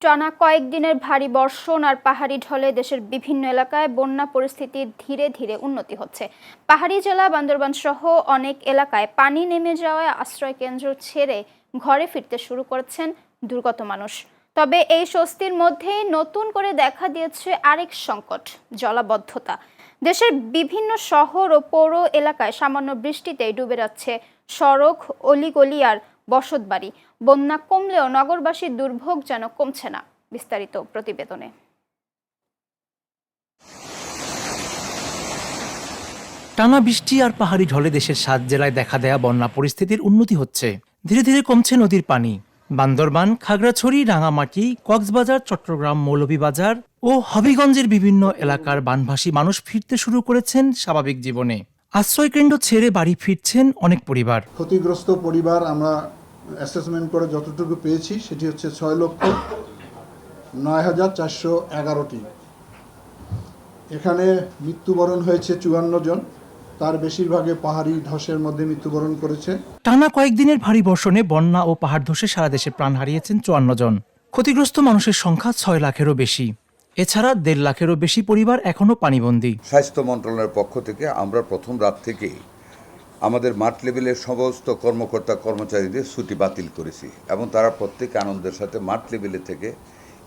টানা কয়েকদিনের ভারী বর্ষণ আর পাহাড়ি ঢলে দেশের বিভিন্ন এলাকায় বন্যা পরিস্থিতির ধীরে ধীরে উন্নতি হচ্ছে। পাহাড়ি জেলা বান্দরবান সহ অনেক এলাকায় পানি নেমে যাওয়ায় আশ্রয় কেন্দ্র ছেড়ে ঘরে ফিরতে শুরু করেছেন দুর্গত মানুষ। তবে এই স্বস্তির মধ্যেই নতুন করে দেখা দিয়েছে আরেক সংকট, জলাবদ্ধতা। দেশের বিভিন্ন শহর ও পৌর এলাকায় সামান্য বৃষ্টিতেই ডুবে যাচ্ছে সড়ক, অলিগলি আর বসতবাড়ি। বন্যা কমলেও নগরবাসীর দুর্ভোগ যেন কমছে না। বিস্তারিত প্রতিবেদনে। টানা বৃষ্টি আর পাহাড়ি ঢলে দেশের ৭ জেলায় দেখা দেয়া বন্যা পরিস্থিতির উন্নতি হচ্ছে। ধীরে ধীরে কমছে নদীর পানি। বান্দরবান, খাগড়াছড়ি, রাঙামাটি, কক্সবাজার, চট্টগ্রাম, মৌলভীবাজার ও হবিগঞ্জের বিভিন্ন এলাকার বানভাসী মানুষ ফিরতে শুরু করেছেন স্বাভাবিক জীবনে। আশ্রয়কেন্দ্র ছেড়ে বাড়ি ফিরছেন অনেক পরিবার। ক্ষতিগ্রস্ত পরিবার আমরা অ্যাসেসমেন্ট করে যতটুকু পেয়েছি সেটি হচ্ছে ৬,০৯,৪১১টি। এখানে মৃত্যুবরণ হয়েছে ৫৪ জন, তার বেশিরভাগে পাহাড়ি ধসের মধ্যে মৃত্যুবরণ করেছে। টানা কয়েকদিনের ভারী বর্ষণে বন্যা ও পাহাড় ধসে সারা দেশে প্রাণ হারিয়েছেন ৫৪ জন। ক্ষতিগ্রস্ত মানুষের সংখ্যা ৬ লাখেরও বেশি। এছাড়া ১.৫ লাখেরও বেশি পরিবার এখনো পানিবন্দী। স্বাস্থ্য মন্ত্রণালয়ের পক্ষ থেকে আমরা প্রথম রাত থেকেই আমাদের মাঠ লেভেলের সমস্ত কর্মকর্তা কর্মচারীদের ছুটি বাতিল করেছি এবং তারা প্রত্যেক আনন্দের সাথে মাঠ লেভেলে থেকে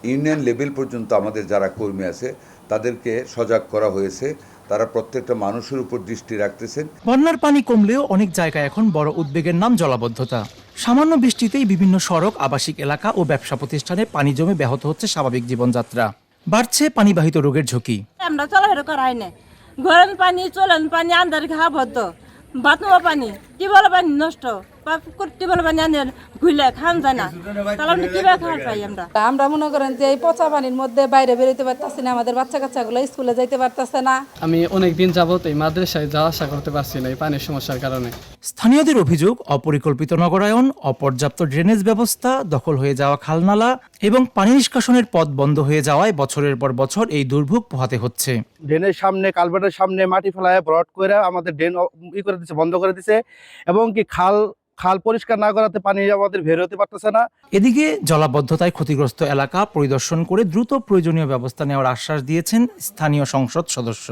ইউনিয়ন লেভেল পর্যন্ত আমাদের যারা কর্মী আছে তাদেরকে সজাগ করা হয়েছে। তারা প্রত্যেকটা মানুষের উপর দৃষ্টি রাখতেছেন। বন্যার পানি কমলেও অনেক জায়গায় এখন বড় উদ্বেগের নাম জলাবদ্ধতা। সামান্য বৃষ্টিতেই বিভিন্ন সড়ক, আবাসিক এলাকা ও ব্যবসা প্রতিষ্ঠানে পানি জমে ব্যাহত হচ্ছে স্বাভাবিক জীবনযাত্রা। বাড়ছে পানিবাহিত রোগের ঝুঁকি। আমরা চলাফেরা করাই না, গরম পানি, চলেন পানি, আন্দার খাওয়া ভদ্র, বাথরুম পানি, টিউবওয়েল পানি নষ্ট, টিউবওয়েল পানি আনলে ঘুরলে খান যায় না, তাহলে কিভাবে খাওয়ার পাই আমরা? আমরা মনে করেন যে এই পচা পানির মধ্যে বাইরে বেরোতে পারতেছি না, আমাদের বাচ্চা কাচ্চাগুলো স্কুলে যাইতে পারতেছে না। আমি অনেকদিন যাবত এই মাদ্রাসায় যাওয়া আসা করতে পারছি না এই পানির সমস্যার কারণে। স্থানীয়দের অভিযোগ, অপরিকল্পিত নগরায়ন, অপর্যাপ্ত ড্রেনেজ ব্যবস্থা, দখল হয়ে যাওয়া খালনালা এবং পানি নিষ্কাশনের পথ বন্ধ হয়ে যাওয়ায় বছরের পর বছর এই দুর্ভোগ পোহাতে হচ্ছে। ড্রেনের সামনে, কালভার্টের সামনে মাটি ফেলায় ব্রড করে আমাদের ড্রেন করে দিচ্ছে, বন্ধ করে দিচ্ছে, এবং কি খাল পরিষ্কার না করাতে পানি আমাদের বের হতে পারতেছে না। এদিকে জলাবদ্ধতায় ক্ষতিগ্রস্ত এলাকা পরিদর্শন করে দ্রুত প্রয়োজনীয় ব্যবস্থা নেওয়ার আশ্বাস দিয়েছেন স্থানীয় সংসদ সদস্য।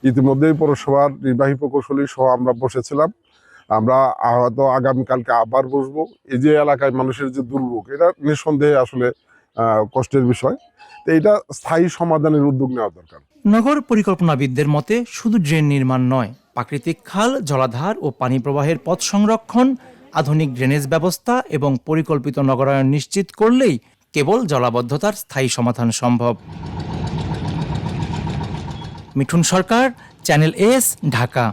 ইতিমধ্যেই পৌরসভার নির্বাহী প্রকৌশলী সহ আমরা বসেছিলাম। আমরা হয়তো আগামীকালকে আবার বসবো। এই যে এলাকায় মানুষের যে দুর্ভোগ, এটা নিঃসন্দেহে আসলে কষ্টের বিষয়। তো এটা স্থায়ী সমাধানের উদ্যোগ নেওয়া দরকার। নগর পরিকল্পনাবিদদের মতে শুধু ড্রেন নির্মাণ নয়, প্রাকৃতিক খাল, জলাধার ও পানি প্রবাহের পথ সংরক্ষণ, আধুনিক ড্রেনেজ ব্যবস্থা এবং পরিকল্পিত নগরায়ন নিশ্চিত করলেই কেবল জলাবদ্ধতার স্থায়ী সমাধান সম্ভব। মিঠুন সরকার, চ্যানেল এস, ঢাকা।